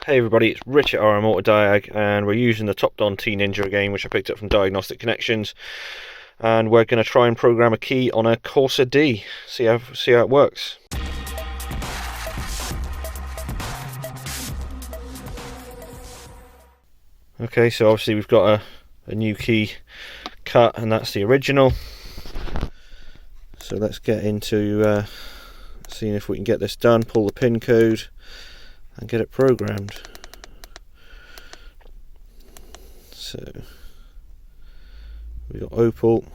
Hey everybody, it's Rich at RM Auto Diag, and we're using the Topdon T Ninja again, which I picked up from Diagnostic Connections, and we're going to try and program a key on a Corsa D, see how it works. Okay, so obviously we've got a new key cut, and that's the original. So let's get into seeing if we can get this done, pull the pin code and get it programmed. So we've got Opal,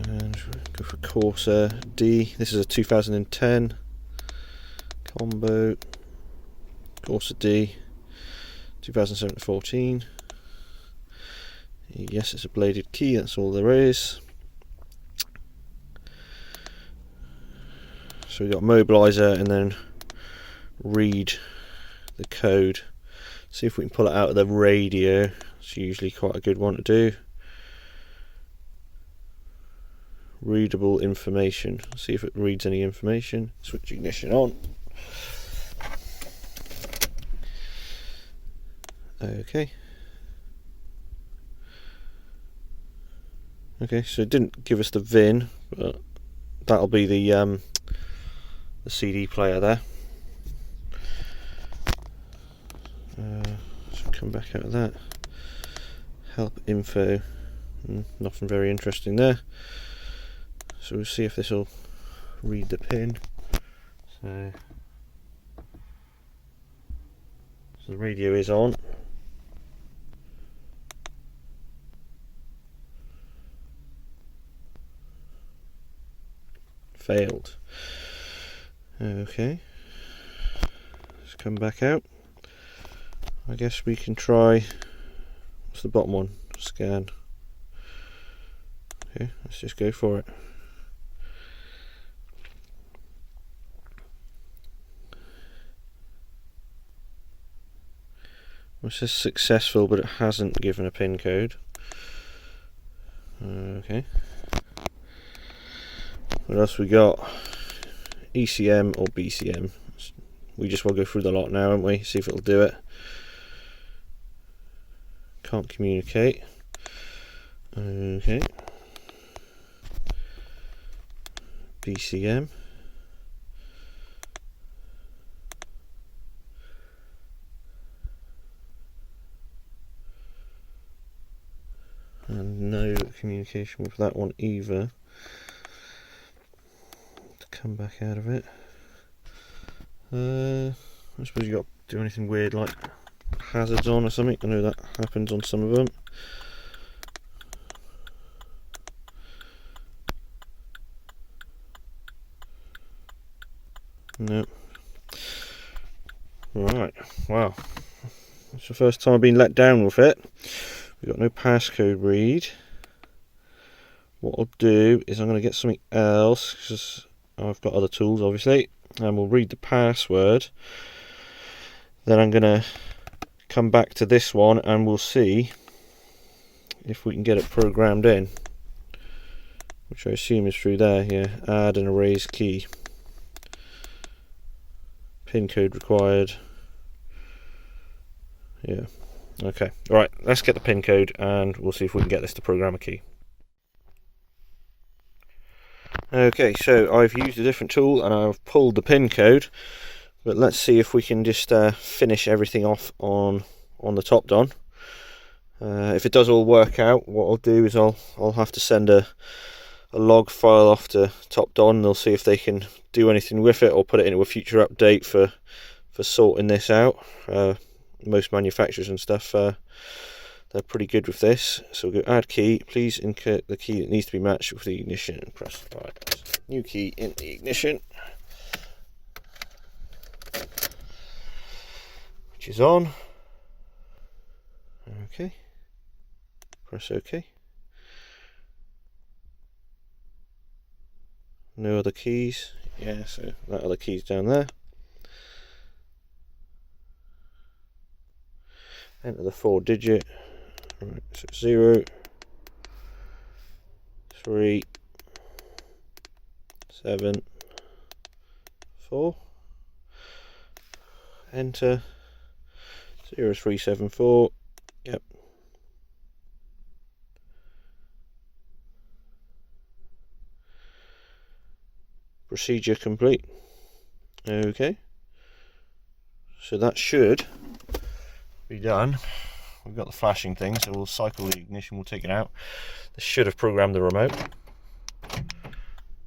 and go for Corsa D. This is a 2010 combo. Corsa D 2007-14. Yes, it's a bladed key, that's all there is. So we've got mobilizer and then read the code. See if we can pull it out of the radio. It's usually quite a good one to do. Readable information. See if it reads any information. Switch ignition on. Okay. Okay, so it didn't give us the VIN, but that'll be the CD player there. So come back out of that. Help info. Nothing very interesting there. So we'll see if this will read the pin. So the radio is on. Failed. Okay, let's come back out. I guess we can try, what's the bottom one? Scan. Okay, let's just go for it. Well, it says successful, but it hasn't given a pin code. Okay. What else we got? ECM or BCM. We just will go through the lot now, won't we? See if it'll do it. Can't communicate. Okay. BCM. And no communication with that one either. Come back out of it. I suppose you got to do anything weird like hazards on or something. I know that happens on some of them. No. Right. Wow. It's the first time I've been let down with it. We've got no passcode read. What I'll do is I'm going to get something else, because I've got other tools obviously, and we'll read the password. Then I'm going to come back to this one and we'll see if we can get it programmed in, which I assume is through there. Yeah, add and erase key, pin code required. Yeah, okay, alright, let's get the pin code and we'll see if we can get this to program a key. Okay, so I've used a different tool and I've pulled the pin code, but let's see if we can just finish everything off on the Topdon. If it does all work out, what I'll do is I'll have to send a log file off to Topdon, and they'll see if they can do anything with it or put it into a future update for sorting this out. Most manufacturers and stuff, they're pretty good with this. So we'll go add key. Please insert the key that needs to be matched with the ignition and press new key in the ignition, which is on. Okay. Press OK. No other keys. Yeah, so that other key's down there. Enter the 4-digit. Right, so 0 3 7 4. Enter. 0374. Yep. Procedure complete. Okay. So that should be done. We've got the flashing thing, so we'll cycle the ignition, we'll take it out. This should have programmed the remote,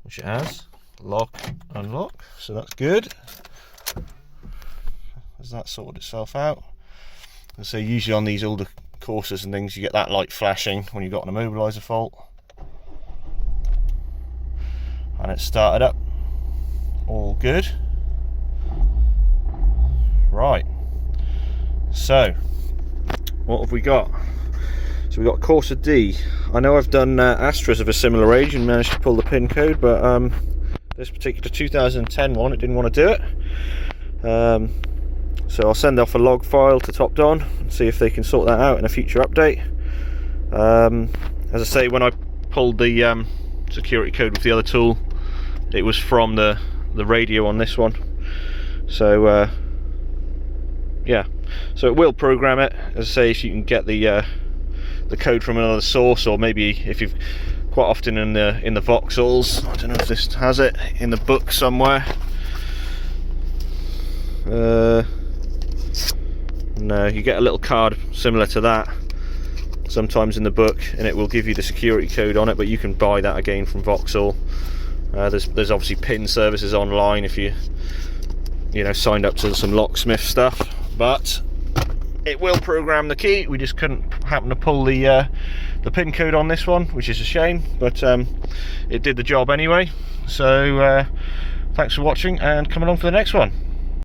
which it has. Lock, unlock, so that's good. Has that sorted itself out? And so usually on these older Corsas and things, you get that light flashing when you've got an immobiliser fault. And it's started up. All good. Right. So, what have we got? So we've got Corsa D. I know I've done Astras of a similar age and managed to pull the pin code, but this particular 2010 one, it didn't want to do it. So I'll send off a log file to Topdon and see if they can sort that out in a future update. As I say, when I pulled the security code with the other tool, it was from the radio on this one. So yeah, so it will program it. As I say, if you can get the code from another source, or maybe if you've quite often in the Vauxhalls, I don't know if this has it in the book somewhere. No, you get a little card similar to that sometimes in the book, and it will give you the security code on it, but you can buy that again from Vauxhall. There's obviously pin services online if you know signed up to some locksmith stuff, but it will program the key. We just couldn't happen to pull the pin code on this one, which is a shame, but it did the job anyway. So thanks for watching, and come along for the next one.